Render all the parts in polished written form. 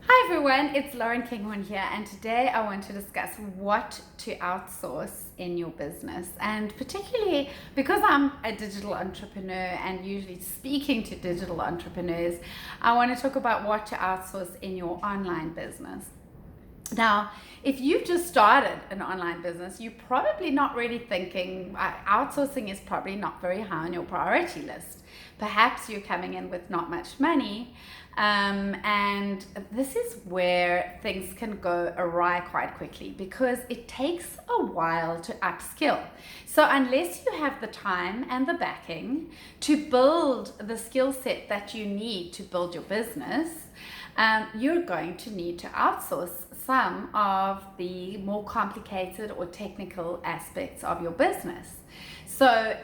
Hi everyone, it's Lauren Kinghorn here, and today I want to discuss what to outsource in your business. And particularly because I'm a digital entrepreneur and usually speaking to digital entrepreneurs, I want to talk about what to outsource in your online business. Now, if you've just started an online business, you're probably not really thinking outsourcing is probably not very high on your priority list. Perhaps you're coming in with not much money, and this is where things can go awry quite quickly because it takes a while to upskill. So unless you have the time and the backing to build the skill set that you need to build your business, you're going to need to outsource some of the more complicated or technical aspects of your business. So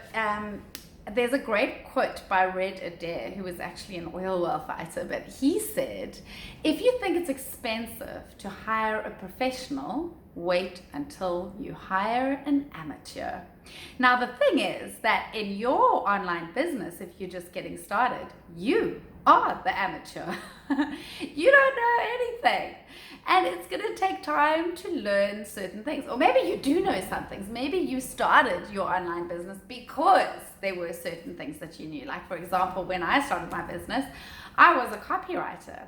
there's a great quote by Red Adair, who was actually an oil well fighter, but he said, if you think it's expensive to hire a professional, wait until you hire an amateur. Now the thing is that in your online business, if you're just getting started, you are the amateur. You don't know anything. And it's going to take time to learn certain things. Or maybe you do know some things. Maybe you started your online business because there were certain things that you knew. Like, for example, when I started my business, I was a copywriter.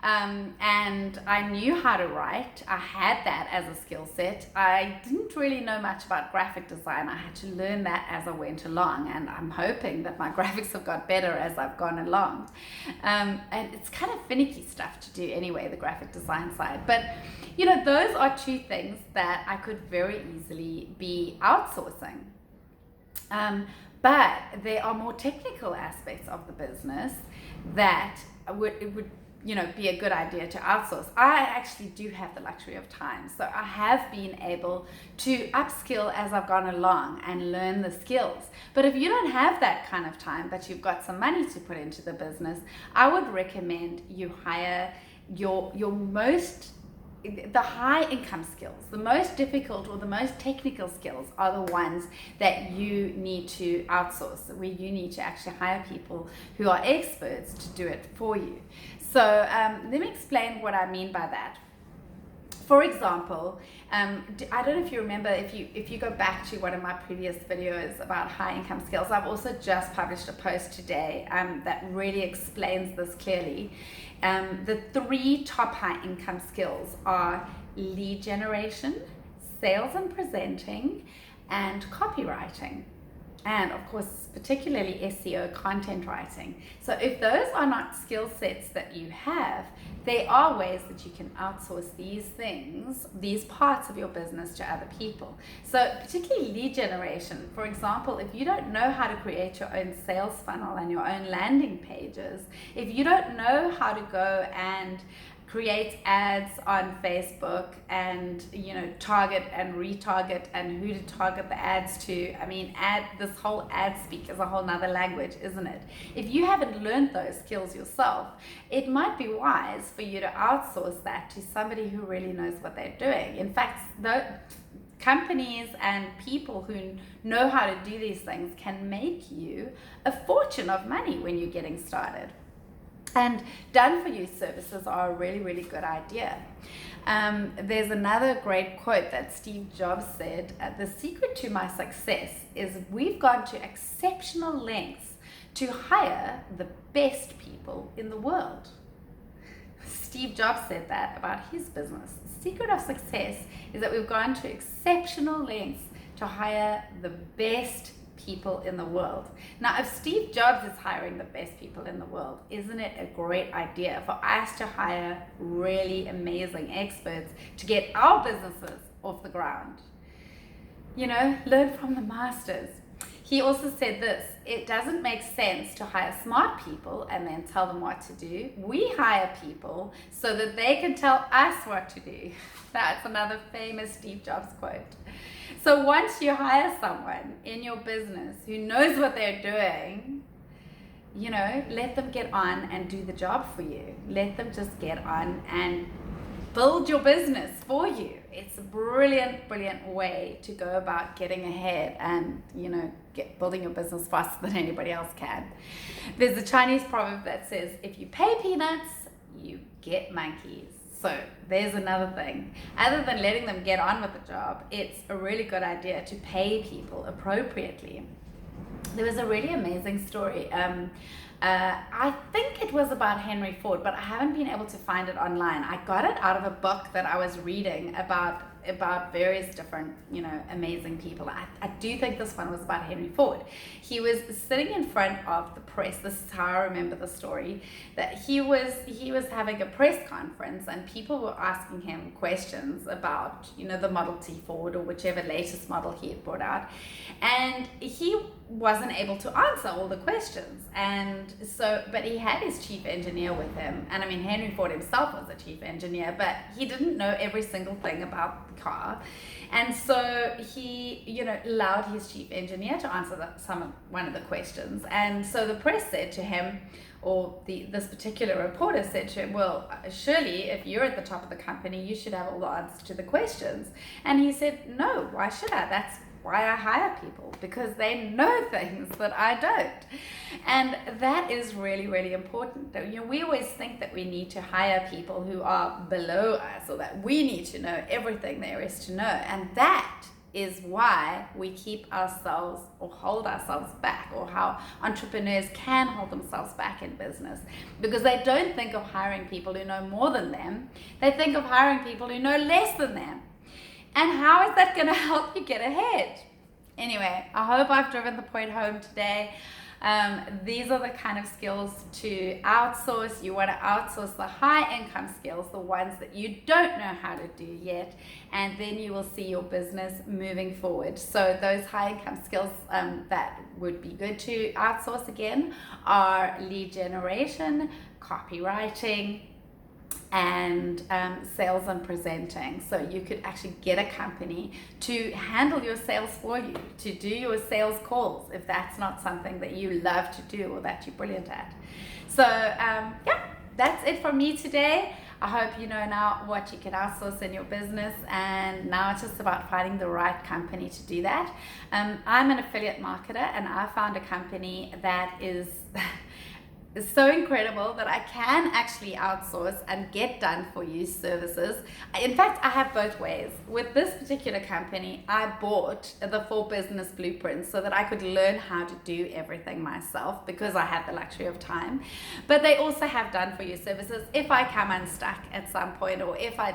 And I knew how to write. I had that as a skill set. I didn't really know much about graphic design. I had to learn that as I went along, and I'm hoping that my graphics have got better as I've gone along. And it's kind of finicky stuff to do anyway, the graphic design side. But you know, those are two things that I could very easily be outsourcing. But there are more technical aspects of the business that it would be a good idea to outsource. I actually do have the luxury of time, so I have been able to upskill as I've gone along and learn the skills. But if you don't have that kind of time, but you've got some money to put into the business, I would recommend you hire the high income skills. The most difficult or the most technical skills are the ones that you need to outsource, where you need to actually hire people who are experts to do it for you. So let me explain what I mean by that. For example, I don't know if you remember, if you go back to one of my previous videos about high income skills, I've also just published a post today that really explains this clearly. The three top high income skills are lead generation, sales and presenting, and copywriting. And of course, particularly SEO, content writing. So if those are not skill sets that you have, there are ways that you can outsource these things, these parts of your business, to other people. So particularly lead generation. For example, if you don't know how to create your own sales funnel and your own landing pages, if you don't know how to go and create ads on Facebook and target and retarget and who to target the ads to. I mean, this whole ad speak is a whole nother language, isn't it? If you haven't learned those skills yourself, it might be wise for you to outsource that to somebody who really knows what they're doing. In fact, companies and people who know how to do these things can make you a fortune of money when you're getting started. And done-for-you services are a really, really good idea. There's another great quote that Steve Jobs said, the secret to my success is we've gone to exceptional lengths to hire the best people in the world. Steve Jobs said that about his business. The secret of success is that we've gone to exceptional lengths to hire the best people in the world. Now, if Steve Jobs is hiring the best people in the world, isn't it a great idea for us to hire really amazing experts to get our businesses off the ground? Learn from the masters. He also said this: it doesn't make sense to hire smart people and then tell them what to do. We hire people so that they can tell us what to do. That's another famous Steve Jobs quote. So once you hire someone in your business who knows what they're doing, let them get on and do the job for you. Let them just get on and build your business for you. It's a brilliant, brilliant way to go about getting ahead and, building your business faster than anybody else can. There's a Chinese proverb that says, if you pay peanuts, you get monkeys. So there's another thing. Other than letting them get on with the job, it's a really good idea to pay people appropriately. There was a really amazing story. I think it was about Henry Ford, but I haven't been able to find it online. I got it out of a book that I was reading about various different, amazing people. I do think this one was about Henry Ford. He was sitting in front of the press. This is how I remember the story, that he was having a press conference and people were asking him questions about, the Model T Ford or whichever latest model he had brought out. And he wasn't able to answer all the questions. And so, but he had his chief engineer with him. And I mean, Henry Ford himself was a chief engineer, but he didn't know every single thing about the car. And so he, allowed his chief engineer to answer one of the questions. And so the press said to him, or this particular reporter said to him, well, surely if you're at the top of the company, you should have all the answers to the questions. And he said, no, why should I? That's why I hire people, because they know things that I don't. And that is really, really important. We always think that we need to hire people who are below us, or that we need to know everything there is to know. And that is why we keep ourselves or hold ourselves back, or how entrepreneurs can hold themselves back in business, because they don't think of hiring people who know more than them. They think of hiring people who know less than them. And how is that going to help you get ahead? Anyway, I hope I've driven the point home today. These are the kind of skills to outsource. You want to outsource the high income skills, the ones that you don't know how to do yet, and then you will see your business moving forward. So those high income skills that would be good to outsource again are lead generation, copywriting, and sales and presenting. So you could actually get a company to handle your sales for you, to do your sales calls if that's not something that you love to do or that you're brilliant at. So that's it from me today. I hope you know now what you can outsource in your business, and now it's just about finding the right company to do that. I'm an affiliate marketer, and I found a company that is so incredible that I can actually outsource and get done for you services. In fact, I have both ways. With this particular company, I bought the 4 business blueprints so that I could learn how to do everything myself, because I have the luxury of time. But they also have done for you services. If I come unstuck at some point, or if I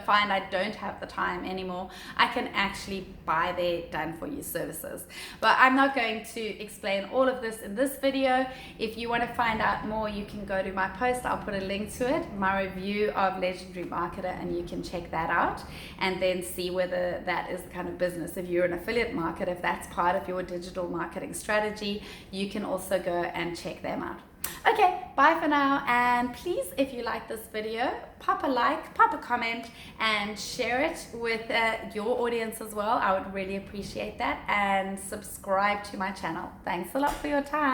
find I don't have the time anymore, I can actually buy their done for you services. But I'm not going to explain all of this in this video. If you want to find out more, you can go to my post. I'll put a link to it, my review of Legendary Marketer, and you can check that out and then see whether that is the kind of business. If you're an affiliate marketer, if that's part of your digital marketing strategy, you can also go and check them out. Okay, bye for now, and please, if you like this video, pop a like, pop a comment, and share it with your audience as well. I would really appreciate that, and subscribe to my channel. Thanks a lot for your time.